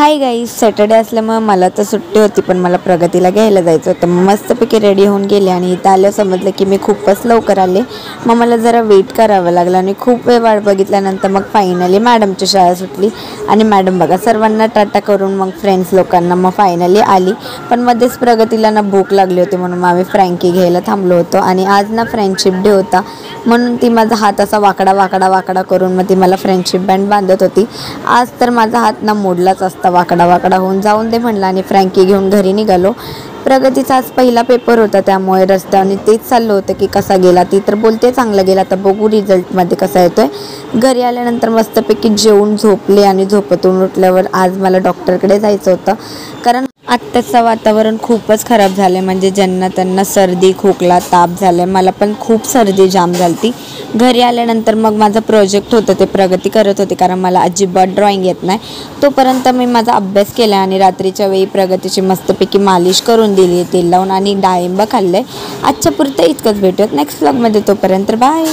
Hi guys, Saturday असल्यामुळे मला तर सुट्टी होती, पण मला प्रगतीला घ्यायला जायचं होतं। मस्तपैकी रेडी होऊन गेले आणि इथं आलं समजलं की मी खूपच लवकर आले। मग मला जरा वेट करावं लागलं आणि खूप वेळ वाट बघितल्यानंतर मग फायनली मॅडमची शाळा सुटली आणि मॅडम बघा सर्वांना टाटा करून मग फ्रेंड्स लोकांना मग फायनली आली। पण मध्येच प्रगतीला ना भूक लागली होती म्हणून मग आम्ही फ्रँकी घ्यायला थांबलो होतो आणि आज ना फ्रेंडशिप डे होता म्हणून ती माझा हात असा वाकडा करून मग ती मला फ्रेंडशिप बँड बांधत होती। आज तर माझा हात ना मोडलाच असता, वाकडा होऊन जाऊन दे म्हणलं आणि फ्रँकी घेऊन घरी निघालो। प्रगतीचा आज पहिला पेपर होता त्यामुळे रस्त्याने तेच चाललं होतं की कसा गेला। ती तर बोलते चांगला गेला, तर बघू रिझल्टमध्ये कसा येतोय। घरी आल्यानंतर मस्तपैकी जेवून झोपले आणि झोपेतून उठल्यावर आज मला डॉक्टरकडे जायचं होतं, कारण आत्ताचं वातावरण खूपच खराब झालं आहे। म्हणजे ज्यांना त्यांना सर्दी खोकला ताप झालं आहे, मला पण खूप सर्दी जाम झाली। घरी आल्यानंतर मग माझं प्रोजेक्ट होतं ते प्रगती करत होते, कारण मला अजिबात ड्रॉइंग येत नाही। तोपर्यंत मी माझा अभ्यास केला आणि रात्रीच्या वेळी प्रगतीची मस्तपैकी मालिश करून दिली तेल लावून आणि डाळिंब खाल्लं आहे। आजच्या पुरतं इतकंच, भेटूयात नेक्स्ट व्लॉगमध्ये, तोपर्यंत बाय।